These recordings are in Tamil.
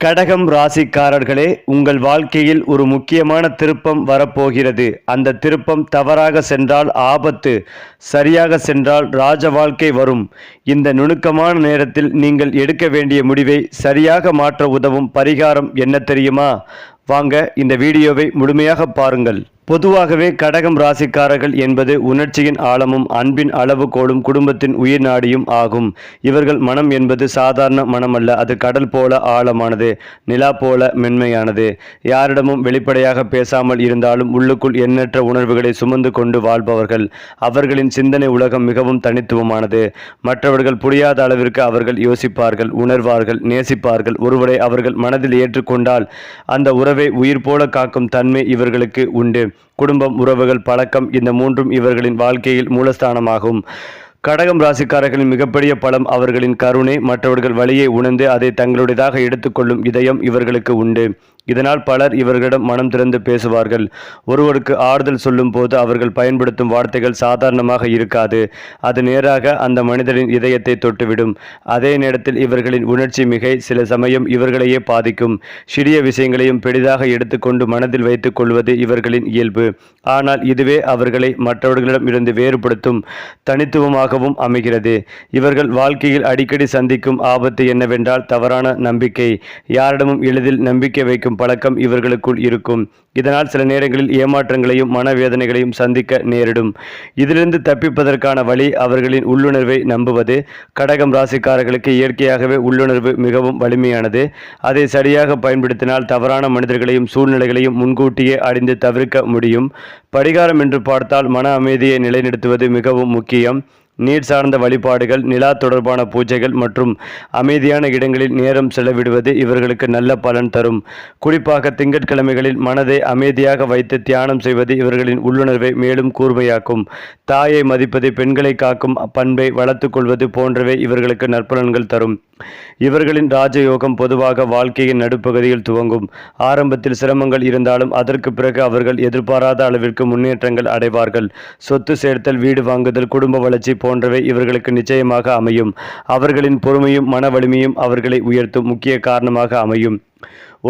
கடகம் ராசிக்காரர்களே, உங்கள் வாழ்க்கையில் ஒரு முக்கியமான திருப்பம் வரப்போகிறது. அந்த திருப்பம் தவறாக சென்றால் ஆபத்து, சரியாக சென்றால் ராஜ வாழ்க்கை வரும். இந்த நுணுக்கமான நேரத்தில் நீங்கள் எடுக்க வேண்டிய முடிவை சரியாக மாற்ற உதவும் பரிகாரம் என்ன தெரியுமா? வாங்க இந்த வீடியோவை முழுமையாக பாருங்கள். பொதுவாகவே கடகம் ராசிக்காரர்கள் என்பது உணர்ச்சியின் ஆழமும் அன்பின் அளவுகோலும் குடும்பத்தின் உயிர் நாடியும் ஆகும். இவர்கள் மனம் என்பது சாதாரண மனம் அல்ல, அது கடல் போல ஆழமானது, நிலா போல மென்மையானது. யாரிடமும் வெளிப்படையாக பேசாமல் இருந்தாலும் உள்ளுக்குள் எண்ணற்ற உணர்வுகளை சுமந்து கொண்டு வாழ்பவர்கள். அவர்களின் சிந்தனை உலகம் மிகவும் தனித்துவமானது. மற்றவர்கள் புரியாத அளவிற்கு அவர்கள் யோசிப்பார்கள், உணர்வார்கள், நேசிப்பார்கள். ஒருவரை அவர்கள் மனதில் ஏற்றுக்கொண்டால் அந்த உறவை உயிர் போல காக்கும் தன்மை இவர்களுக்கு உண்டு. குடும்பம், உறவுகள், பழக்கம், இந்த மூன்றும் இவர்களின் வாழ்க்கையில் மூலஸ்தானமாகும். கடகம் ராசிக்காரர்களின் மிகப்பெரிய பலம் அவர்களின் கருணை. மற்றவர்கள் வழியை உணர்ந்து அதை தங்களுடையதாக எடுத்துக்கொள்ளும் இதயம் இவர்களுக்கு உண்டு. இதனால் பலர் இவர்களிடம் மனம் திறந்து பேசுவார்கள். ஒருவருக்கு ஆறுதல் சொல்லும் போது அவர்கள் பயன்படுத்தும் வார்த்தைகள் சாதாரணமாக இருக்காது. அது நேராக அந்த மனிதரின் இதயத்தை தொட்டுவிடும். அதே நேரத்தில் இவர்களின் உணர்ச்சி மிகை சில சமயம் இவர்களையே பாதிக்கும். சிறிய விஷயங்களையும் பெரிதாக எடுத்துக்கொண்டு மனதில் வைத்துக் கொள்வது இவர்களின் இயல்பு. ஆனால் இதுவே அவர்களை மற்றவர்களிடம் இருந்து வேறுபடுத்தும் தனித்துவமாகவும் அமைகிறது. இவர்கள் வாழ்க்கையில் அடிக்கடி சந்திக்கும் ஆபத்து என்னவென்றால் தவறான நம்பிக்கை. யாரிடமும் எளிதில் நம்பிக்கை வைக்கும் பழக்கம் இவர்களுக்குள் இருக்கும். இதனால் சில நேரங்களில் ஏமாற்றங்களையும் மனவேதனைகளையும் சந்திக்க நேரிடும். இதிலிருந்து தப்பிப்பதற்கான வழி அவர்களின் உள்ளுணர்வை நம்புவது. கடகம் ராசிக்காரர்களுக்கு இயற்கையாகவே உள்ளுணர்வு மிகவும் வலிமையானது. அதை சரியாக பயன்படுத்தினால் தவறான மனிதர்களையும் சூழ்நிலைகளையும் முன்கூட்டியே அறிந்து தவிர்க்க முடியும். பரிகாரம் என்று பார்த்தால் மன அமைதியை நிலைநிறுத்துவது மிகவும் முக்கியம். நீர் சார்ந்த வழிபாடுகள், நிலா தொடர்பான பூஜைகள் மற்றும் அமைதியான இடங்களில் நேரம் செலவிடுவது இவர்களுக்கு நல்ல பலன் தரும். குறிப்பாக திங்கட்கிழமைகளில் மனதை அமைதியாக வைத்து தியானம் செய்வது இவர்களின் உள்ளுணர்வை மேலும் கூர்மையாக்கும். தாயை மதிப்பது, பெண்களை காக்கும் பண்பை வளர்த்து கொள்வது போன்றவை இவர்களுக்கு நற்பலன்கள் தரும். இவர்களின் ராஜயோகம் பொதுவாக வாழ்க்கையின் நடுப்பகுதியில் துவங்கும். ஆரம்பத்தில் சிரமங்கள் இருந்தாலும் அதற்கு பிறகு அவர்கள் எதிர்பாராத அளவிற்கு முன்னேற்றங்கள் அடைவார்கள். சொத்து சேர்த்தல், வீடு வாங்குதல், குடும்ப வளர்ச்சி போன்றவை இவர்களுக்கு நிச்சயமாக அமையும். அவர்களின் பொறுமையும் மன வலிமையும் அவர்களை உயர்த்தும் முக்கிய காரணமாக அமையும்.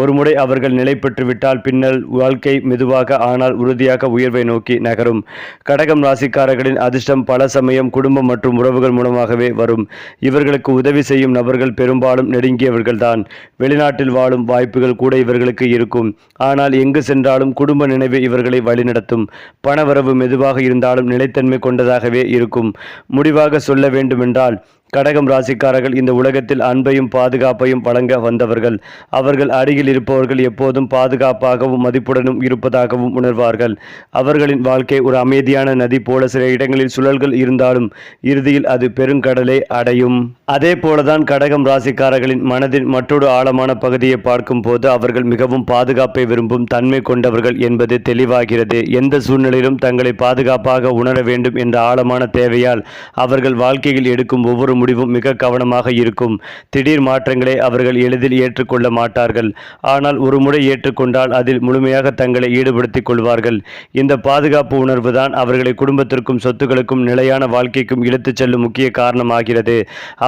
ஒருமுறை அவர்கள் நிலை பெற்றுவிட்டால் பின்னர் வாழ்க்கை மெதுவாக ஆனால் உறுதியாக உயர்வை நோக்கி நகரும். கடகம் ராசிக்காரர்களின் அதிர்ஷ்டம் பல சமயம் குடும்பம் மற்றும் உறவுகள் மூலமாகவே வரும். இவர்களுக்கு உதவி செய்யும் நபர்கள் பெரும்பாலும் நெருங்கியவர்கள்தான். வெளிநாட்டில் வாழும் வாய்ப்புகள் கூட இவர்களுக்கு இருக்கும். ஆனால் எங்கு சென்றாலும் குடும்ப நினைவு இவர்களை வழிநடத்தும். பணவரவு மெதுவாக இருந்தாலும் நிலைத்தன்மை கொண்டதாகவே இருக்கும். முடிவாக சொல்ல வேண்டுமென்றால் கடகம் ராசிக்காரர்கள் இந்த உலகத்தில் அன்பையும் பாதுகாப்பையும் வழங்க வந்தவர்கள். அவர்கள் அருகில் இருப்பவர்கள் எப்போதும் பாதுகாப்பாகவும் மதிப்புடனும் இருப்பதாகவும் உணர்வார்கள். அவர்களின் வாழ்க்கை ஒரு அமைதியான நதி போல. சில இடங்களில் சுழல்கள் இருந்தாலும் இறுதியில் அது பெருங்கடலை அடையும். அதே போலதான் கடகம் ராசிக்காரர்களின் மனதின் மற்றொரு ஆழமான பகுதியை பார்க்கும் போது அவர்கள் மிகவும் பாதுகாப்பை விரும்பும் தன்மை கொண்டவர்கள் என்பது தெளிவாகிறது. எந்த சூழ்நிலையிலும் தங்களை பாதுகாப்பாக உணர வேண்டும் என்ற ஆழமான தேவையால் அவர்கள் வாழ்க்கையில் எடுக்கும் ஒவ்வொரு முடிவும் மிக கவனமாக இருக்கும். திடீர் மாற்றங்களை அவர்கள் எளிதில் ஏற்றுக்கொள்ள மாட்டார்கள். ஆனால் ஒரு முறை ஏற்றுக்கொண்டால் அதில் முழுமையாக தங்களை ஈடுபடுத்திக் கொள்வார்கள். இந்த பாதுகாப்பு உணர்வு தான் அவர்களை குடும்பத்திற்கும் சொத்துக்களுக்கும் நிலையான வாழ்க்கைக்கும் இழுத்துச் செல்லும் முக்கிய காரணமாகிறது.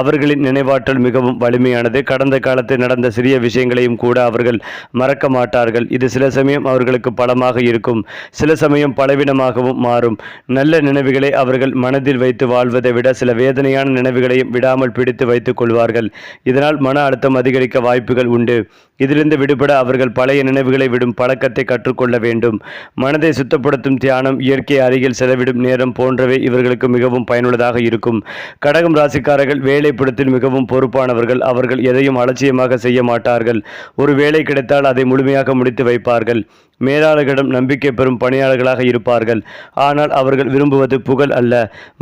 அவர்களின் நினைவாற்றல் மிகவும் வலிமையானது. கடந்த காலத்தில் நடந்த சிறிய விஷயங்களையும் கூட அவர்கள் மறக்க மாட்டார்கள். இது சில சமயம் அவர்களுக்கு பலமாக இருக்கும், சில சமயம் பலவீனமாகவும் மாறும். நல்ல நினைவுகளை அவர்கள் மனதில் வைத்து வாழ்வதை விட சில வேதனையான நினைவுகளை விடாமல் பிடித்து வைத்துக் கொள்வார்கள். இதனால் மன அழுத்தம் அதிகரிக்க வாய்ப்புகள் உண்டு. இதிலிருந்து விடுபட அவர்கள் பழைய நினைவுகளை விடும் பழக்கத்தை கற்றுக்கொள்ள வேண்டும். மனதை சுத்தப்படுத்தும் தியானம், இயற்கை அருகில் செலவிடும் நேரம் போன்றவை இவர்களுக்கு மிகவும் பயனுள்ளதாக இருக்கும். கடகம் ராசிக்காரர்கள் வேலைப்படத்தில் மிகவும் பொறுப்பானவர்கள். அவர்கள் எதையும் அலட்சியமாக செய்ய மாட்டார்கள். ஒரு வேலை கிடைத்தால் அதை முழுமையாக முடித்து வைப்பார்கள். மேலாளர்களிடம் நம்பிக்கை பெறும் பணியாளர்களாக இருப்பார்கள். ஆனால் அவர்கள் விரும்புவது புகழ் அல்ல,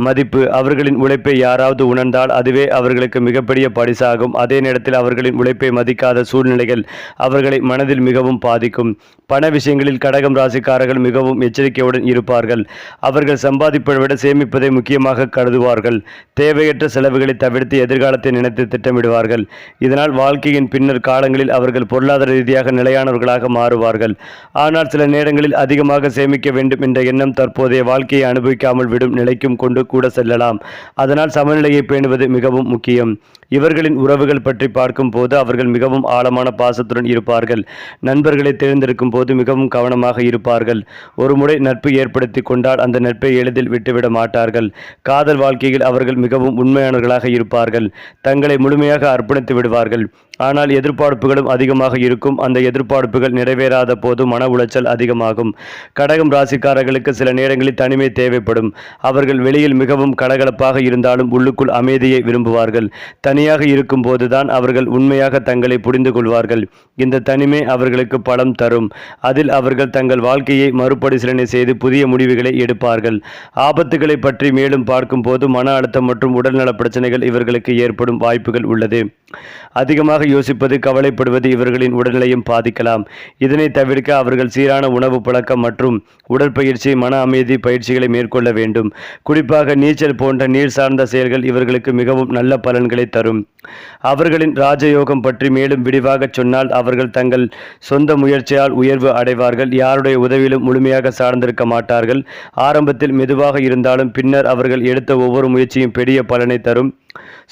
மதிப்பு. அவர்களின் உழைப்பை யாராவது உணர்ந்தால் அதுவே அவர்களுக்கு மிகப்பெரிய பரிசாகும். அதே நேரத்தில் அவர்களின் உழைப்பை மதிக்காத சூழ்நிலைகள் அவர்களை மனதில் மிகவும் பாதிக்கும். பண விஷயங்களில் கடகம் ராசிக்காரர்கள் மிகவும் எச்சரிக்கையுடன் இருப்பார்கள். அவர்கள் சம்பாதிப்பதை விட சேமிப்பதை முக்கியமாக கருதுவார்கள். தேவையற்ற செலவுகளை தவிர்த்து எதிர்காலத்தை நினைத்து திட்டமிடுவார்கள். இதனால் வாழ்க்கையின் பின்னர் காலங்களில் அவர்கள் பொருளாதார ரீதியாக நிலையானவர்களாக மாறுவார்கள். ஆனால் சில நேரங்களில் அதிகமாக சேமிக்க வேண்டும் என்ற எண்ணம் தற்போதைய வாழ்க்கையை அனுபவிக்காமல் விடும் நிலைக்கும் கொண்டு கூட செல்லலாம். அதனால் சமநிலையை பேணுவது மிகவும் முக்கியம். இவர்களின் உறவுகள் பற்றி பார்க்கும் போது அவர்கள் மிகவும் ஆழமான பாச பாசத்துடன் இருப்பார்கள். நண்பர்களை தேர்ந்தெடுக்கும் போது மிகவும் கவனமாக இருப்பார்கள். ஒரு முறை நட்பு ஏற்படுத்தி கொண்டால் அந்த நட்பை எளிதில் விட்டுவிட மாட்டார்கள். காதல் வாழ்க்கையில் அவர்கள் மிகவும் உண்மையானவர்களாக இருப்பார்கள். தங்களை முழுமையாக அர்ப்பணித்து விடுவார்கள். ஆனால் எதிர்பார்ப்புகளும் அதிகமாக இருக்கும். அந்த எதிர்பார்ப்புகள் நிறைவேறாத போது மன உளைச்சல் அதிகமாகும். கடகம் ராசிக்காரர்களுக்கு சில நேரங்களில் தனிமை தேவைப்படும். அவர்கள் வெளியில் மிகவும் கலகலப்பாக இருந்தாலும் உள்ளுக்குள் அமைதியை விரும்புவார்கள். தனியாக இருக்கும் போதுதான் அவர்கள் உண்மையாக தங்களை புரிந்து கொள்வார்கள். இந்த தனிமை அவர்களுக்கு பலம் தரும். அதில் அவர்கள் தங்கள் வாழ்க்கையை மறுபரிசீலனை செய்து புதிய முடிவுகளை எடுப்பார்கள். ஆபத்துகளை பற்றி மேலும் பார்க்கும் போது மன அழுத்தம் மற்றும் உடல்நல பிரச்சனைகள் இவர்களுக்கு ஏற்படும் வாய்ப்புகள் உள்ளது. அதிகமாக யோசிப்பது, கவலைப்படுவது இவர்களின் உடல்நிலையும் பாதிக்கலாம். இதனை தவிர்க்க அவர்கள் சீரான உணவு பழக்கம் மற்றும் உடற்பயிற்சி, மன அமைதி பயிற்சிகளை மேற்கொள்ள வேண்டும். குறிப்பாக நீச்சல் போன்ற நீர் சார்ந்த செயல்கள் இவர்களுக்கு மிகவும் நல்ல பலன்களை தரும். அவர்களின் ராஜயோகம் பற்றி மேலும் விரிவாக சொன்னால், அவர்கள் தங்கள் சொந்த முயற்சியால் உயர்வு அடைவார்கள். யாருடைய உதவியிலும் முழுமையாக சார்ந்திருக்க மாட்டார்கள். ஆரம்பத்தில் மெதுவாக இருந்தாலும் பின்னர் அவர்கள் எடுத்த ஒவ்வொரு முயற்சியும் பெரிய பலனை தரும்.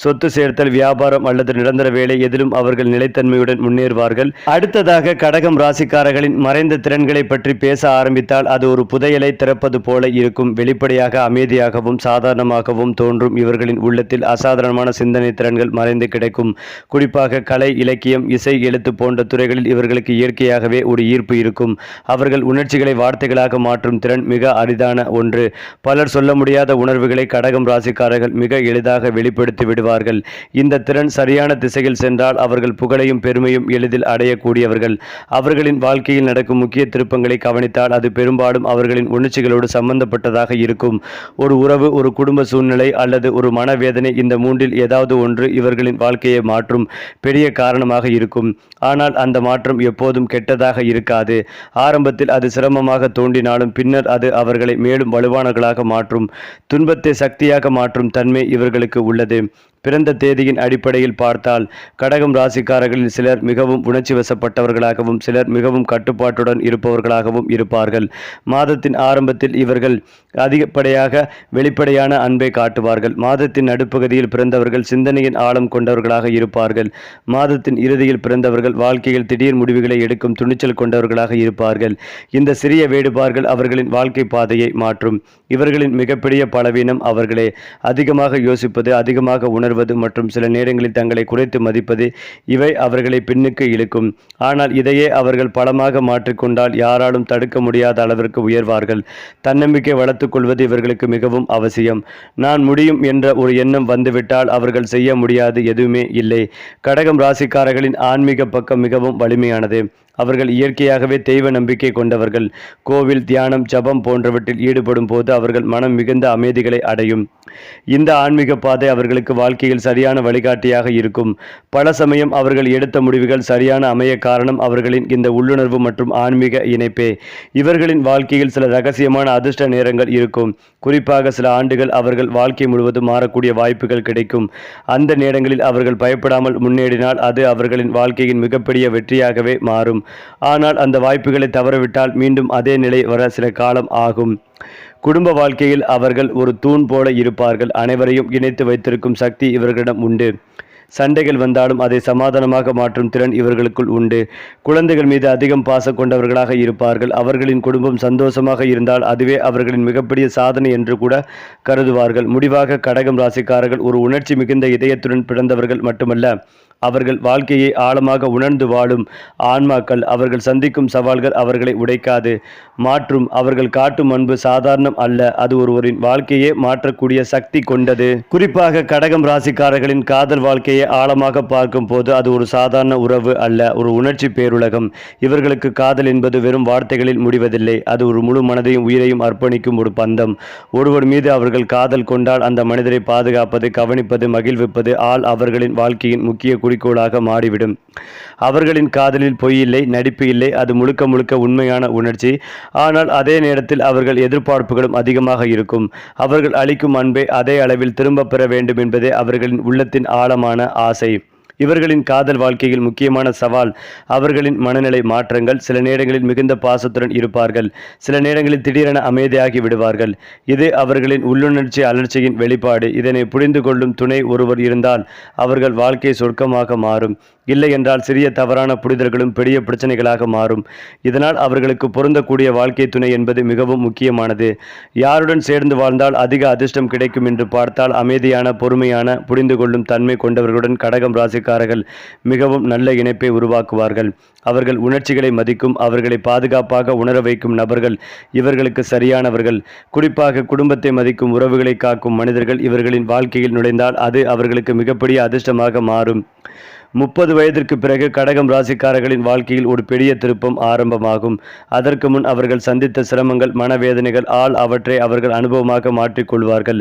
சொத்து சேர்த்தல், வியாபாரம் அல்லது நிரந்தர வேலை எதிலும் அவர்கள் நிலைத்தன்மையுடன் முன்னேறுவார்கள். அடுத்ததாக கடகம் ராசிக்காரர்களின் மறைந்த திறன்களை பற்றி பேச ஆரம்பித்தால் அது ஒரு புதையலை திறப்பது போல இருக்கும். வெளிப்படையாக அமைதியாகவும் சாதாரணமாகவும் தோன்றும் இவர்களின் உள்ளத்தில் அசாதாரணமான சிந்தனை திறன்கள் மறைந்து கிடைக்கும். குறிப்பாக கலை, இலக்கியம், இசை, எழுத்து போன்ற துறைகளில் இவர்களுக்கு இயற்கையாகவே ஒரு ஈர்ப்பு இருக்கும். அவர்கள் உணர்ச்சிகளை வார்த்தைகளாக மாற்றும் திறன் மிக அரிதான ஒன்று. பலர் சொல்ல முடியாத உணர்வுகளை கடகம் ராசிக்காரர்கள் மிக எளிதாக வெளிப்படுத்தி விடுவார்கள். இந்த திறன் சரியான திசையில் சென்றால் அவர்கள் புகழையும் பெருமையும் எளிதில் அடையக்கூடியவர்கள். அவர்களின் வாழ்க்கையில் நடக்கும் முக்கிய திருப்பங்களை கவனித்தால் அது பெரும்பாலும் அவர்களின் உணர்ச்சிகளோடு சம்பந்தப்பட்டதாக இருக்கும். ஒரு உறவு, ஒரு குடும்ப சூழ்நிலை அல்லது ஒரு மனவேதனை, இந்த மூன்றில் ஏதாவது ஒன்று இவர்களின் வாழ்க்கையை மாற்றும் பெரிய காரணமாக இருக்கும். ஆனால் அந்த மாற்றம் எப்போதும் கெட்டதாக இருக்காது. ஆரம்பத்தில் அது சிரமமாக தோன்றினாலும் பின்னர் அது அவர்களை மேலும் வலுவானவர்களாக மாற்றும். துன்பத்தை சக்தியாக மாற்றும் தன்மை இவர்களுக்கு உள்ளது. பிறந்த தேதியின் அடிப்படையில் பார்த்தால் கடகம் ராசிக்காரர்களில் சிலர் மிகவும் உணர்ச்சி வசப்பட்டவர்களாகவும் சிலர் மிகவும் கட்டுப்பாட்டுடன் இருப்பவர்களாகவும் இருப்பார்கள். மாதத்தின் ஆரம்பத்தில் இவர்கள் அதிகப்படியாக வெளிப்படையான அன்பை காட்டுவார்கள். மாதத்தின் நடுப்பகுதியில் பிறந்தவர்கள் சிந்தனையின் ஆழம் கொண்டவர்களாக இருப்பார்கள். மாதத்தின் இறுதியில் பிறந்தவர்கள் வாழ்க்கையில் திடீர் முடிவுகளை எடுக்கும் துணிச்சல் கொண்டவர்களாக இருப்பார்கள். இந்த சிறிய வேறுபாடுகள் அவர்களின் வாழ்க்கை பாதையை மாற்றும். இவர்களின் மிகப்பெரிய பலவீனம் அவர்களே. அதிகமாக யோசிப்பது, அதிகமாக உணர்வது மற்றும் சில நேரங்களில் தங்களை குறைத்து மதிப்பது, இவை அவர்களை பின்னுக்கு இழுக்கும். ஆனால் இதையே அவர்கள் பலமாக மாற்றிக்கொண்டால் யாராலும் தடுக்க முடியாத அளவிற்கு உயர்வார்கள். தன்னம்பிக்கை வளர்த்துக் கொள்வது இவர்களுக்கு மிகவும் அவசியம். நான் முடியும் என்ற ஒரு எண்ணம் வந்துவிட்டால் அவர்கள் செய்ய முடியாது எதுவுமே இல்லை. கடகம் ராசிக்காரர்களின் ஆன்மீக பக்கம் மிகவும் வலிமையானது. அவர்கள் இயற்கையாகவே தெய்வ நம்பிக்கை கொண்டவர்கள். கோவில், தியானம், ஜபம் போன்றவற்றில் ஈடுபடும் போது அவர்கள் மனம் மிகுந்த அமைதிகளை அடையும். இந்த ஆன்மீக பாதை அவர்களுக்கு வாழ்க்கையில் சரியான வழிகாட்டியாக இருக்கும். பல சமயம் அவர்கள் எடுத்த முடிவுகள் சரியான அமைய காரணம் அவர்களின் இந்த உள்ளுணர்வு மற்றும் ஆன்மீக இணைப்பே. இவர்களின் வாழ்க்கையில் சில ரகசியமான அதிர்ஷ்ட நேரங்கள் இருக்கும். குறிப்பாக சில ஆண்டுகள் அவர்கள் வாழ்க்கை முழுவதும் மாறக்கூடிய வாய்ப்புகள் கிடைக்கும். அந்த நேரங்களில் அவர்கள் பயப்படாமல் முன்னேறினால் அது அவர்களின் வாழ்க்கையின் மிகப்பெரிய வெற்றியாகவே மாறும். ஆனால் அந்த வாய்ப்புகளை தவறவிட்டால் மீண்டும் அதே நிலை வர சில காலம் ஆகும். குடும்ப வாழ்க்கையில் அவர்கள் ஒரு தூண் போல இருப்பார்கள். அனைவரையும் இணைத்து வைத்திருக்கும் சக்தி இவர்களிடம் உண்டு. சண்டைகள் வந்தாலும் அதை சமாதானமாக மாற்றும் திறன் இவர்களுக்குள் உண்டு. குழந்தைகள் மீது அதிகம் பாசம் கொண்டவர்களாக இருப்பார்கள். அவர்களின் குடும்பம் சந்தோஷமாக இருந்தால் அதுவே அவர்களின் மிகப்பெரிய சாதனை என்று கூட கருதுவார்கள். முடிவாக கடகம் ராசிக்காரர்கள் ஒரு உணர்ச்சி மிகுந்த இதயத்துடன் பிறந்தவர்கள் மட்டுமல்ல, அவர்கள் வாழ்க்கையை ஆழமாக உணர்ந்து வாழும் ஆன்மாக்கள். அவர்கள் சந்திக்கும் சவால்கள் அவர்களை உடைக்காது, மாற்றும். அவர்கள் காட்டும் அன்பு சாதாரணம் அல்ல, அது ஒருவரின் வாழ்க்கையே மாற்றக்கூடிய சக்தி கொண்டது. குறிப்பாக கடகம் ராசிக்காரர்களின் காதல் வாழ்க்கையை ஆழமாக பார்க்கும் போது அது ஒரு சாதாரண உறவு அல்ல, ஒரு உணர்ச்சி பேருலகம். இவர்களுக்கு காதல் என்பது வெறும் வார்த்தைகளில் முடிவதில்லை. அது ஒரு முழு மனதையும் உயிரையும் அர்ப்பணிக்கும் ஒரு பந்தம். ஒருவர் மீது அவர்கள் காதல் கொண்டால் அந்த மனிதரை பாதுகாப்பது, கவனிப்பது, மகிழ்விப்பது அவர்களின் வாழ்க்கையின் முக்கிய குறிக்கோளாக மாறிவிடும். அவர்களின் காதலில் பொய் இல்லை, நடிப்பு இல்லை. அது முழுக்க முழுக்க உண்மையான உணர்ச்சி. ஆனால் அதே நேரத்தில் அவர்கள் எதிர்பார்ப்புகளும் அதிகமாக இருக்கும். அவர்கள் அளிக்கும் அன்பை அதே அளவில் திரும்ப பெற வேண்டும் என்பதே அவர்களின் உள்ளத்தின் ஆழமான ஆசை. இவர்களின் காதல் வாழ்க்கையில் முக்கியமான சவால் அவர்களின் மனநிலை மாற்றங்கள். சில நேரங்களில் மிகுந்த பாசத்துடன் இருப்பார்கள், சில நேரங்களில் திடீரென அமைதியாகி விடுவார்கள். இது அவர்களின் உள்ளுணர்ச்சி அலர்ச்சியின் வெளிப்பாடு. இதனை புரிந்து கொள்ளும் துணை ஒருவர் இருந்தால் அவர்கள் வாழ்க்கை சொர்க்கமாக மாறும். இல்லை என்றால் சிறிய தவறான புரிதல்களும் பெரிய பிரச்சனைகளாக மாறும். இதனால் அவர்களுக்கு பொருந்தக்கூடிய வாழ்க்கை துணை என்பது மிகவும் முக்கியமானது. யாருடன் சேர்ந்து வாழ்ந்தால் அதிக அதிர்ஷ்டம் கிடைக்கும் என்று பார்த்தால் அமைதியான, பொறுமையான, புரிந்து கொள்ளும் தன்மை கொண்டவர்களுடன் கடகம் ராசிக்காரர்கள் மிகவும் நல்ல இணைப்பை உருவாக்குவார்கள். அவர்கள் உணர்ச்சிகளை மதிக்கும், அவர்களை பாதுகாப்பாக உணர வைக்கும் நபர்கள் இவர்களுக்கு சரியானவர்கள். குறிப்பாக குடும்பத்தை மதிக்கும், உறவுகளை காக்கும் மனிதர்கள் இவர்களின் வாழ்க்கையில் நுழைந்தால் அது அவர்களுக்கு மிகப்பெரிய அதிர்ஷ்டமாக மாறும். 30 வயதிற்கு பிறகு கடகம் ராசிக்காரர்களின் வாழ்க்கையில் ஒரு பெரிய திருப்பம் ஆரம்பமாகும். அதற்கு முன் அவர்கள் சந்தித்த சிரமங்கள், மனவேதனைகள் அவற்றை அவர்கள் அனுபவமாக மாற்றிக்கொள்வார்கள்.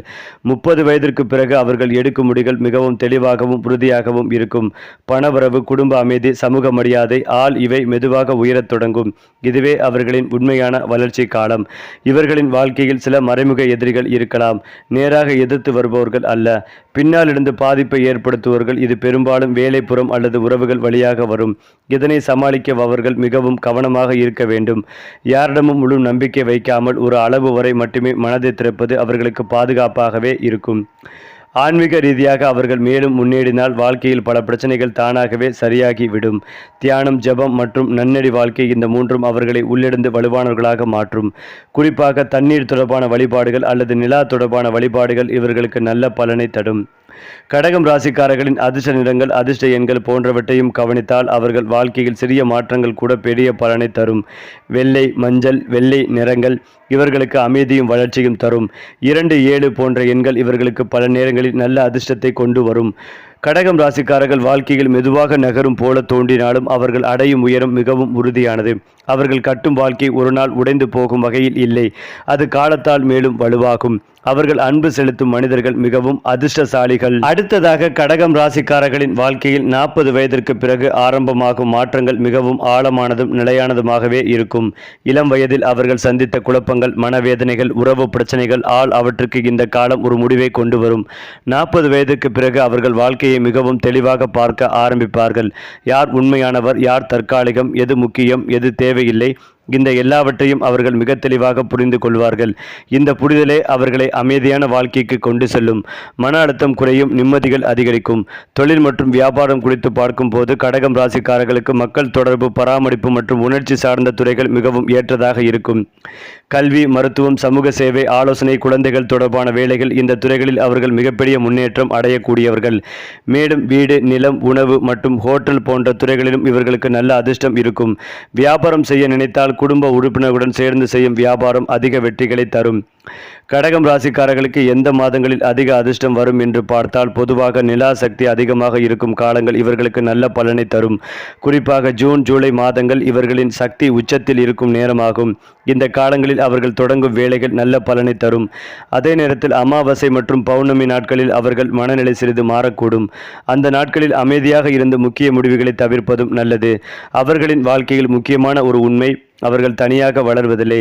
30 வயதிற்கு பிறகு அவர்கள் எடுக்கும் முடிகள் மிகவும் தெளிவாகவும் உறுதியாகவும் இருக்கும். பணவரவு, குடும்ப அமைதி, சமூக மரியாதை இவை மெதுவாக உயரத் தொடங்கும். இதுவே அவர்களின் உண்மையான வளர்ச்சி காலம். இவர்களின் வாழ்க்கையில் சில மறைமுக எதிரிகள் இருக்கலாம். நேராக எதிர்த்து வருபவர்கள் அல்ல, பின்னால் இருந்து பாதிப்பை ஏற்படுத்துவர்கள். இது பெரும்பாலும் வேலைப்புறம் அல்லது உறவுகள் வழியாக வரும். இதனை சமாளிக்க அவர்கள் மிகவும் கவனமாக இருக்க வேண்டும். யாரிடமும் முழு நம்பிக்கை வைக்காமல் ஒரு அளவு வரை மட்டுமே மனதை திறப்பது அவர்களுக்கு பாதுகாப்பாகவே இருக்கும். ஆன்மீக ரீதியாக அவர்கள் மேலும் முன்னேறினால் வாழ்க்கையில் பல பிரச்சனைகள் தானாகவே சரியாகிவிடும். தியானம், ஜபம் மற்றும் நன்னெறி வாழ்க்கை, இந்த மூன்றும் அவர்களை உள்ளிருந்து வலுவானவர்களாக மாற்றும். குறிப்பாக தண்ணீர் தொடர்பான வழிபாடுகள் அல்லது நிலா தொடர்பான வழிபாடுகள் இவர்களுக்கு நல்ல பலனை தரும். கடகம் ராசிக்காரர்களின் அதிர்ஷ்ட நிறங்கள், அதிர்ஷ்ட எண்கள் போன்றவற்றையும் கவனித்தால் அவர்கள் வாழ்க்கையில் சிறிய மாற்றங்கள் கூட பெரிய பலனை தரும். வெள்ளை, மஞ்சள், வெள்ளை நிறங்கள் இவர்களுக்கு அமைதியும் வளர்ச்சியும் தரும். 2, 7 போன்ற எண்கள் இவர்களுக்கு பல நேரங்களில் நல்ல அதிர்ஷ்டத்தை கொண்டு வரும். கடகம் ராசிக்காரர்கள் வாழ்க்கையில் மெதுவாக நகரும் போல தோன்றினாலும் அவர்கள் அடையும் உயரம் மிகவும் உறுதியானது. அவர்கள் கட்டும் வாழ்க்கை ஒரு நாள் உடைந்து போகும் வகையில் இல்லை, அது காலத்தால் மேலும் வலுவாகும். அவர்கள் அன்பு செலுத்தும் மனிதர்கள் மிகவும் அதிர்ஷ்டசாலிகள். அடுத்ததாக கடகம் ராசிக்காரர்களின் வாழ்க்கையில் 40 வயதிற்கு பிறகு ஆரம்பமாகும் மாற்றங்கள் மிகவும் ஆழமானதும் நிலையானதுமாகவே இருக்கும். இளம் வயதில் அவர்கள் சந்தித்த குழப்பங்கள், மனவேதனைகள், உறவு பிரச்சனைகள் அவற்றுக்கு இந்த காலம் ஒரு முடிவை கொண்டு வரும். 40 வயதுக்கு பிறகு அவர்கள் வாழ்க்கையை மிகவும் தெளிவாக பார்க்க ஆரம்பிப்பார்கள். யார் உண்மையானவர், யார் தற்காலிகம், எது முக்கியம், எது தேவையில்லை, இந்த எல்லாவற்றையும் அவர்கள் மிக தெளிவாக புரிந்து கொள்வார்கள். இந்த புரிதலே அவர்களை அமைதியான வாழ்க்கைக்கு கொண்டு செல்லும். மன அழுத்தம் குறையும், நிம்மதிகள் அதிகரிக்கும். தொழில் மற்றும் வியாபாரம் குறித்து பார்க்கும் போது கடகம் ராசிக்காரர்களுக்கு மக்கள் தொடர்பு, பராமரிப்பு மற்றும் உணர்ச்சி சார்ந்த துறைகள் மிகவும் ஏற்றதாக இருக்கும். கல்வி, மருத்துவம், சமூக சேவை, ஆலோசனை, குழந்தைகள் தொடர்பான வேலைகள், இந்த துறைகளில் அவர்கள் மிகப்பெரிய முன்னேற்றம் அடையக்கூடியவர்கள். மேலும் வீடு, நிலம், உணவு மற்றும் ஹோட்டல் போன்ற துறைகளிலும் இவர்களுக்கு நல்ல அதிர்ஷ்டம் இருக்கும். வியாபாரம் செய்ய நினைத்தால் குடும்ப உறுப்பினர்களுடன் சேர்ந்து செய்யும் வியாபாரம் அதிக வெற்றிகளை தரும். கடகம் ராசிக்காரர்களுக்கு எந்த மாதங்களில் அதிக அதிர்ஷ்டம் வரும் என்று பார்த்தால் பொதுவாக நிலா சக்தி அதிகமாக இருக்கும் காலங்கள் இவர்களுக்கு நல்ல பலனை தரும். குறிப்பாக ஜூன், ஜூலை மாதங்கள் இவர்களின் சக்தி உச்சத்தில் இருக்கும் நேரமாகும். இந்த காலங்களில் அவர்கள் தொடங்கும் வேலைகள் நல்ல பலனை தரும். அதே நேரத்தில் அமாவாசை மற்றும் பௌர்ணமி நாட்களில் அவர்கள் மனநிலை சிறிது மாறக்கூடும். அந்த நாட்களில் அமைதியாக இருந்து முக்கிய முடிவுகளை தவிர்ப்பதும் நல்லது. அவர்களின் வாழ்க்கையில் முக்கியமான ஒரு உண்மை, அவர்கள் தனியாக வளர்வதில்லை,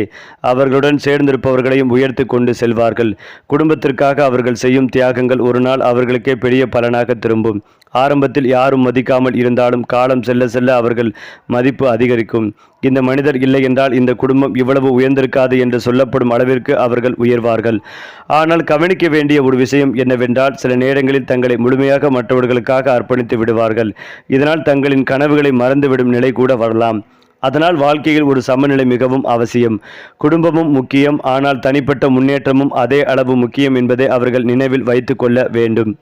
அவர்களுடன் சேர்ந்திருப்பவர்களையும் உயர்த்தி கொண்டு செல்வார்கள். குடும்பத்திற்காக அவர்கள் செய்யும் தியாகங்கள் ஒரு நாள் அவர்களுக்கே பெரிய பலனாக திரும்பும். ஆரம்பத்தில் யாரும் மதிக்காமல் இருந்தாலும் காலம் செல்ல செல்ல அவர்கள் மதிப்பு அதிகரிக்கும். இந்த மனிதர் இல்லை என்றால் இந்த குடும்பம் இவ்வளவு உயர்ந்திருக்காது என்று சொல்லப்படும் அளவிற்கு அவர்கள் உயர்வார்கள். ஆனால் கவனிக்க வேண்டிய ஒரு விஷயம் என்னவென்றால், சில நேரங்களில் தங்களை முழுமையாக மற்றவர்களுக்காக அர்ப்பணித்து விடுவார்கள். இதனால் தங்களின் கனவுகளை மறந்துவிடும் நிலை கூட வரலாம். அதனால் வாழ்க்கையில் ஒரு சமநிலை மிகவும் அவசியம். குடும்பமும் முக்கியம், ஆனால் தனிப்பட்ட முன்னேற்றமும் அதே அளவு முக்கியம் என்பதை அவர்கள் நினைவில் வைத்து கொள்ள வேண்டும்.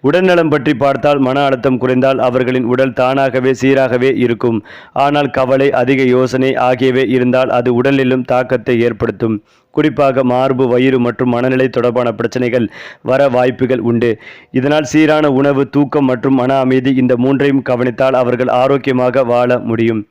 உடல்நலம் பற்றி பார்த்தால் மன அழுத்தம் குறைந்தால் அவர்களின் உடல் தானாகவே சீராகவே இருக்கும். ஆனால் கவலை, அதிக யோசனை ஆகியவை இருந்தால் அது உடலிலும் தாக்கத்தை ஏற்படுத்தும். குறிப்பாக மார்பு, வயிறு மற்றும் மனநிலை தொடர்பான பிரச்சனைகள் வர வாய்ப்புகள் உண்டு. இதனால் சீரான உணவு, தூக்கம் மற்றும் மன அமைதி, இந்த மூன்றையும் கவனித்தால் அவர்கள் ஆரோக்கியமாக வாழ முடியும்.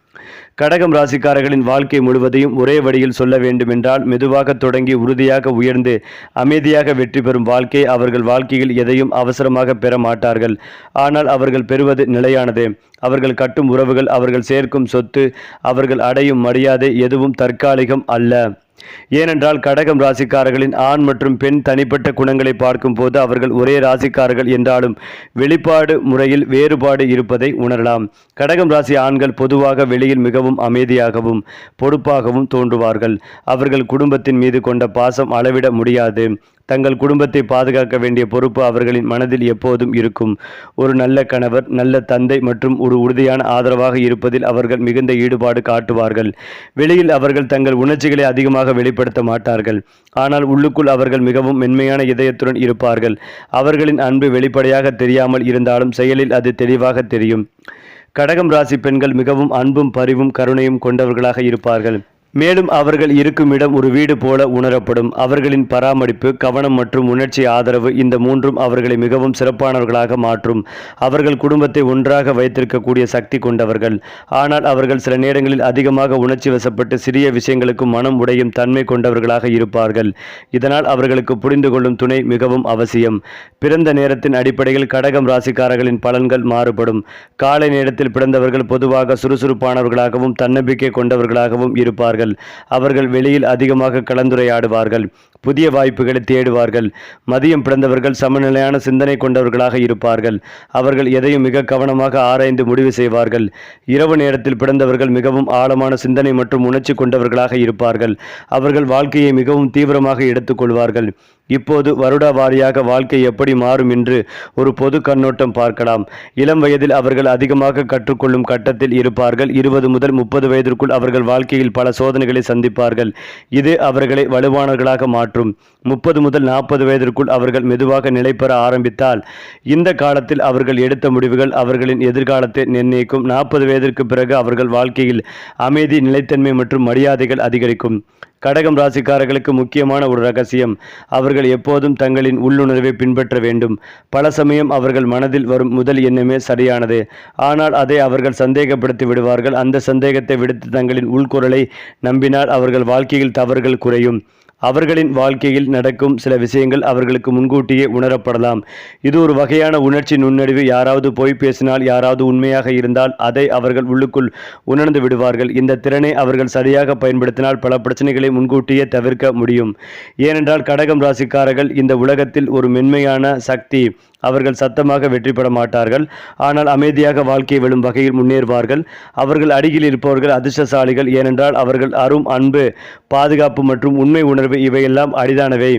கடகம் ராசிக்காரர்களின் வாழ்க்கை முழுவதையும் ஒரே வழியில் சொல்ல வேண்டுமென்றால், மெதுவாக தொடங்கி உறுதியாக உயர்ந்து அமைதியாக வெற்றி பெறும் வாழ்க்கை. அவர்கள் வாழ்க்கையில் எதையும் அவசரமாக பெற மாட்டார்கள், ஆனால் அவர்கள் பெறுவது நிலையானது. அவர்கள் கட்டும் உறவுகள், அவர்கள் சேர்க்கும் சொத்து, அவர்கள் அடையும் மரியாதை எதுவும் தற்காலிகம் அல்ல. ஏனென்றால் கடகம் ராசிக்காரர்களின் ஆண் மற்றும் பெண் தனிப்பட்ட குணங்களை பார்க்கும் போது அவர்கள் ஒரே ராசிக்காரர்கள் என்றாலும் வெளிப்பாடு முறையில் வேறுபாடு இருப்பதை உணரலாம். கடகம் ராசி ஆண்கள் பொதுவாக வெளியில் மிகவும் அமைதியாகவும் பொறுப்பாகவும் தோன்றுவார்கள். அவர்கள் குடும்பத்தின் மீது கொண்ட பாசம் அளவிட முடியாது. தங்கள் குடும்பத்தை பாதுகாக்க வேண்டிய பொறுப்பு அவர்களின் மனதில் எப்போதும் இருக்கும். ஒரு நல்ல கணவர், நல்ல தந்தை மற்றும் ஒரு உறுதியான ஆதரவாக இருப்பதில் அவர்கள் மிகுந்த ஈடுபாடு காட்டுவார்கள். வெளியில் அவர்கள் தங்கள் உணர்ச்சிகளை அதிகமாக வெளிப்படுத்த மாட்டார்கள். ஆனால் உள்ளுக்குள் அவர்கள் மிகவும் மென்மையான இதயத்துடன் இருப்பார்கள். அவர்களின் அன்பு வெளிப்படையாக தெரியாமல் இருந்தாலும் செயலில் அது தெளிவாக தெரியும். கடகம் ராசி பெண்கள் மிகவும் அன்பும் பரிவும் கருணையும் கொண்டவர்களாக இருப்பார்கள். மேலும் அவர்கள் இருக்கும் இடம் ஒரு வீடு போல உணரப்படும். அவர்களின் பராமரிப்பு, கவனம் மற்றும் உணர்ச்சி ஆதரவு, இந்த மூன்றும் அவர்களை மிகவும் சிறப்பானவர்களாக மாற்றும். அவர்கள் குடும்பத்தை ஒன்றாக வைத்திருக்கக்கூடிய சக்தி கொண்டவர்கள். ஆனால் அவர்கள் சில நேரங்களில் அதிகமாக உணர்ச்சி வசப்பட்டு சிறிய விஷயங்களுக்கு மனம் உடையும் தன்மை கொண்டவர்களாக இருப்பார்கள். இதனால் அவர்களுக்கு புரிந்து கொள்ளும் துணை மிகவும் அவசியம். பிறந்த நேரத்தின் அடிப்படையில் கடகம் ராசிக்காரர்களின் பலன்கள் மாறுபடும். காலை நேரத்தில் பிறந்தவர்கள் பொதுவாக சுறுசுறுப்பானவர்களாகவும் தன்னம்பிக்கை கொண்டவர்களாகவும் இருப்பார்கள். அவர்கள் வெளியில் அதிகமாக கலந்துரையாடுவார்கள், புதிய வாய்ப்புகளை தேடுவார்கள். மதியம் பிறந்தவர்கள் சமநிலையான சிந்தனை கொண்டவர்களாக இருப்பார்கள். அவர்கள் எதையும் மிக கவனமாக ஆராய்ந்து முடிவு செய்வார்கள். இரவு நேரத்தில் பிறந்தவர்கள் மிகவும் ஆழமான சிந்தனை மற்றும் உணர்ச்சி கொண்டவர்களாக இருப்பார்கள். அவர்கள் வாழ்க்கையை மிகவும் தீவிரமாக எடுத்துக்கொள்வார்கள். இப்போது வருட வாரியாக வாழ்க்கை எப்படி மாறும் என்று ஒரு பொது கண்ணோட்டம் பார்க்கலாம். இளம் வயதில் அவர்கள் அதிகமாக கற்றுக்கொள்ளும் கட்டத்தில் இருப்பார்கள். 20 முதல் 30 வயதிற்குள் அவர்கள் வாழ்க்கையில் பல சோதனைகளை சந்திப்பார்கள். இது அவர்களை வலுவானவர்களாக மாற்றும். 30 முதல் 40 வயதிற்குள் அவர்கள் மெதுவாக நிலை பெற ஆரம்பித்தால் இந்த காலத்தில் அவர்கள் எடுத்த முடிவுகள் அவர்களின் எதிர்காலத்தை நிர்ணயிக்கும். 40 வயதிற்கு பிறகு அவர்கள் வாழ்க்கையில் அமைதி, நிலைத்தன்மை மற்றும் மரியாதைகள் அதிகரிக்கும். கடகம் ராசிக்காரர்களுக்கு முக்கியமான ஒரு ரகசியம், அவர்கள் எப்போதும் தங்களின் உள்ளுணர்வை பின்பற்ற வேண்டும். பல சமயம் அவர்கள் மனதில் வரும் முதல் எண்ணமே சரியானது. ஆனால் அதை அவர்கள் சந்தேகப்படுத்தி விடுவார்கள். அந்த சந்தேகத்தை விடுத்து தங்களின் உள்குரலை நம்பினால் அவர்கள் வாழ்க்கையில் தவறுகள் குறையும். அவர்களின் வாழ்க்கையில் நடக்கும் சில விஷயங்கள் அவர்களுக்கு முன்கூட்டியே உணரப்படலாம். இது ஒரு வகையான உணர்ச்சி நுண்ணறிவு. யாராவது பொய் பேசினால், யாராவது உண்மையாக இருந்தால் அதை அவர்கள் உள்ளுக்குள் உணர்ந்து விடுவார்கள். இந்த திறனை அவர்கள் சரியாக பயன்படுத்தினால் பல பிரச்சனைகளை முன்கூட்டியே தவிர்க்க முடியும். ஏனென்றால் கடகம் ராசிக்காரர்கள் இந்த உலகத்தில் ஒரு மென்மையான சக்தி. அவர்கள் சத்தமாக வெற்றி பெற மாட்டார்கள், ஆனால் அமைதியாக வாழ்க்கை வெல்லும் வகையில் முன்னேறுவார்கள். அவர்கள் அருகில் இருப்பவர்கள் அதிர்ஷ்டசாலிகள், ஏனென்றால் அவர்கள் அரும் அன்பு, பாதுகாப்பு மற்றும் உண்மை உணர்வு இவையெல்லாம் அரிதானவை.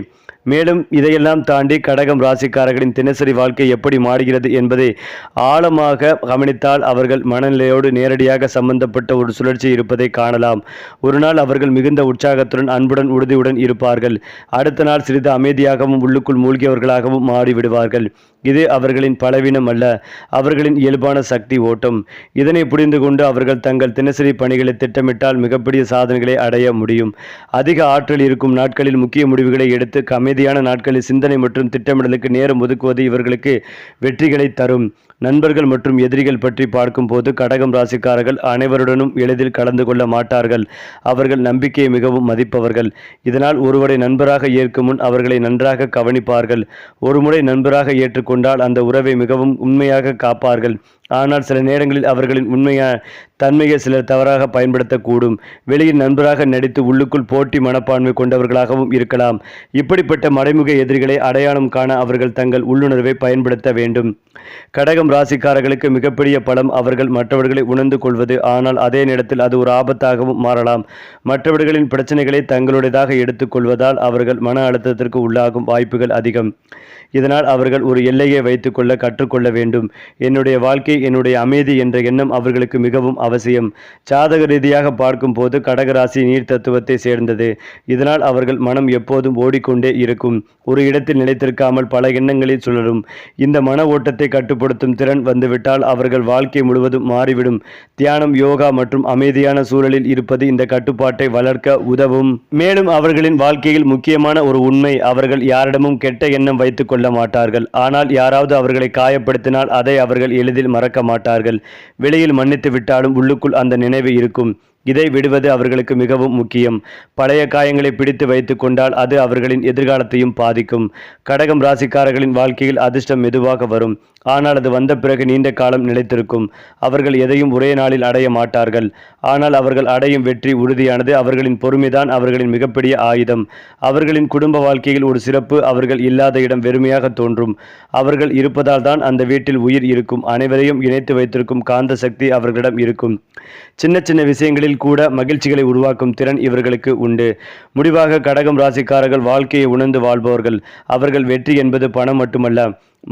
மேலும் இதையெல்லாம் தாண்டி கடகம் ராசிக்காரர்களின் தினசரி வாழ்க்கை எப்படி மாறுகிறது என்பதை ஆழமாக கவனித்தால் அவர்கள் மனநிலையோடு நேரடியாக சம்பந்தப்பட்ட ஒரு சுழற்சி இருப்பதை காணலாம். ஒரு நாள் அவர்கள் மிகுந்த உற்சாகத்துடன், அன்புடன், உறுதியுடன் இருப்பார்கள். அடுத்த நாள் சிறிது அமைதியாகவும் உள்ளுக்குள் மூழ்கியவர்களாகவும் மாறிவிடுவார்கள். இது அவர்களின் பலவீனம் அல்ல, அவர்களின் இயல்பான சக்தி ஓட்டம். இதனை புரிந்து கொண்டு அவர்கள் தங்கள் தினசரி பணிகளை திட்டமிட்டால் மிகப்பெரிய சாதனைகளை அடைய முடியும். அதிக ஆற்றல் இருக்கும் நாட்களில் முக்கிய முடிவுகளை எடுத்து அமைதியான நாட்களில் சிந்தனை மற்றும் திட்டமிடலுக்கு நேரம் ஒதுக்குவது இவர்களுக்கு வெற்றிகளை தரும். நண்பர்கள் மற்றும் எதிரிகள் பற்றி பார்க்கும்போது கடகம் ராசிக்காரர்கள் அனைவருடனும் எளிதில் கலந்து கொள்ள மாட்டார்கள். அவர்கள் நம்பிக்கையை மிகவும் மதிப்பவர்கள். இதனால் ஒருவரை நண்பராக ஏற்கும் முன் அவர்களை நன்றாக கவனிப்பார்கள். ஒருமுறை நண்பராக ஏற்றுக்கொண்டால் அந்த உறவை மிகவும் உண்மையாக காப்பார்கள். ஆனால் சில நேரங்களில் அவர்களின் உண்மையான தன்மையை சிலர் தவறாக பயன்படுத்தக்கூடும். வெளியில் நண்பராக நடித்து உள்ளுக்குள் போட்டி மனப்பான்மை கொண்டவர்களாகவும் இருக்கலாம். இப்படிப்பட்ட மறைமுக எதிரிகளை அடையாளம் காண அவர்கள் தங்கள் உள்ளுணர்வை பயன்படுத்த வேண்டும். கடகம் ராசிக்காரர்களுக்கு மிகப்பெரிய பலம் அவர்கள் மற்றவர்களை உணர்ந்து கொள்வது. ஆனால் அதே நேரத்தில் அது ஒரு ஆபத்தாகவும் மாறலாம். மற்றவர்களின் பிரச்சனைகளை தங்களுடையதாக எடுத்துக்கொள்வதால் அவர்கள் மன அழுத்தத்திற்கு உள்ளாகும் வாய்ப்புகள் அதிகம். இதனால் அவர்கள் ஒரு எல்லையை வைத்துக்கொள்ள கற்றுக்கொள்ள வேண்டும். என்னுடைய வாழ்க்கை, என்னுடைய அமைதி என்ற எண்ணம் அவர்களுக்கு மிகவும் அவசியம். ஜாதக ரீதியாக பார்க்கும் போது கடகராசி நீர் தத்துவத்தை சேர்ந்தது. இதனால் அவர்கள் மனம் எப்போதும் ஓடிக்கொண்டே இருக்கும். ஒரு இடத்தில் நிலைத்திருக்காமல் பல எண்ணங்களில் சுழலும். இந்த மன ஓட்டத்தை கட்டுப்படுத்தும் திறன் வந்துவிட்டால் அவர்கள் வாழ்க்கை முழுவதும் மாறிவிடும். தியானம், யோகா மற்றும் அமைதியான சூழலில் இருப்பது இந்த கட்டுப்பாட்டை வளர்க்க உதவும். மேலும் அவர்களின் வாழ்க்கையில் முக்கியமான ஒரு உண்மை, அவர்கள் யாரிடமும் கெட்ட எண்ணம் வைத்துக் கொள்ள மாட்டார்கள். ஆனால் யாராவது அவர்களை காயப்படுத்தினால் அதை அவர்கள் எளிதில் மறக்க மாட்டார்கள். வெளியில் மன்னித்து விட்டாலும் உள்ளுக்குள் அந்த நினைவு இருக்கும். இதை விடுவது அவர்களுக்கு மிகவும் முக்கியம். பழைய காயங்களை பிடித்து வைத்து கொண்டால் அது அவர்களின் எதிர்காலத்தையும் பாதிக்கும். கடகம் ராசிக்காரர்களின் வாழ்க்கையில் அதிர்ஷ்டம் மெதுவாக வரும், ஆனால் அது வந்த பிறகு நீண்ட காலம் நிலைத்திருக்கும். அவர்கள் எதையும் ஒரே நாளில் அடைய மாட்டார்கள், ஆனால் அவர்கள் அடையும் வெற்றி உறுதியானது. அவர்களின் பொறுமைதான் அவர்களின் மிகப்பெரிய ஆயுதம். அவர்களின் குடும்ப வாழ்க்கையில் ஒரு சிறப்பு. அவர்கள் இல்லாத இடம் வெறுமையாக தோன்றும். அவர்கள் இருப்பதால் தான் அந்த வீட்டில் உயிர் இருக்கும். அனைவரையும் இணைத்து வைத்திருக்கும் காந்த சக்தி அவர்களிடம் இருக்கும். சின்ன சின்ன விஷயங்களில் கூட மகிழ்ச்சிகளை உருவாக்கும் திறன் இவர்களுக்கு உண்டு. முடிவாக கடகம் ராசிக்காரர்கள் வாழ்க்கையை உணர்ந்து வாழ்பவர்கள். அவர்கள் வெற்றி என்பது பணம் மட்டுமல்ல,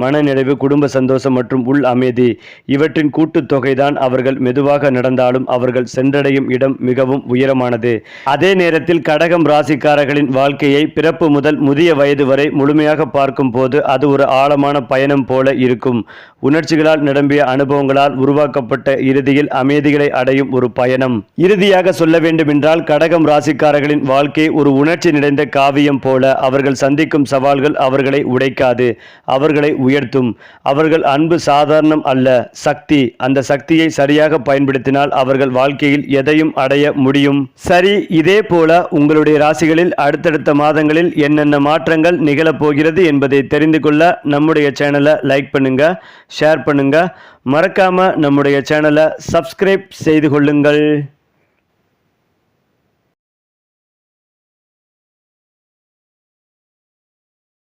மனநிறைவு, குடும்ப சந்தோஷம் மற்றும் உள் அமைதி இவற்றின் கூட்டுத்தொகைதான். அவர்கள் மெதுவாக நடந்தாலும் அவர்கள் சென்றடையும் இடம் மிகவும் உயரமானது. அதே நேரத்தில் கடகம் ராசிக்காரர்களின் வாழ்க்கையை பிறப்பு முதல் முதிய வயது வரை முழுமையாக பார்க்கும் போது அது ஒரு ஆழமான பயணம் போல இருக்கும். உணர்ச்சிகளால் நிரம்பிய அனுபவங்களால் உருவாக்கப்பட்ட இறுதியில் அமைதிகளை அடையும் ஒரு பயணம். இறுதியாக சொல்ல வேண்டுமென்றால் கடகம் ராசிக்காரர்களின் வாழ்க்கை ஒரு உணர்ச்சி நிறைந்த காவியம் போல. அவர்கள் சந்திக்கும் சவால்கள் அவர்களை உடைக்காது, அவர்களை உயர்த்தும். அவர்கள் அன்பு சாதாரணம் அல்ல, சக்தி. அந்த சக்தியை சரியாக பயன்படுத்தினால் அவர்கள் வாழ்க்கையில் எதையும் அடைய முடியும். சரி, இதே போல உங்களுடைய ராசிகளில் அடுத்தடுத்த மாதங்களில் என்னென்ன மாற்றங்கள் நிகழப்போகிறது என்பதை தெரிந்து கொள்ள நம்முடைய சேனலை லைக் பண்ணுங்க, ஷேர் பண்ணுங்க, மறக்காம நம்முடைய சேனலை சப்ஸ்கிரைப் செய்து கொள்ளுங்கள்.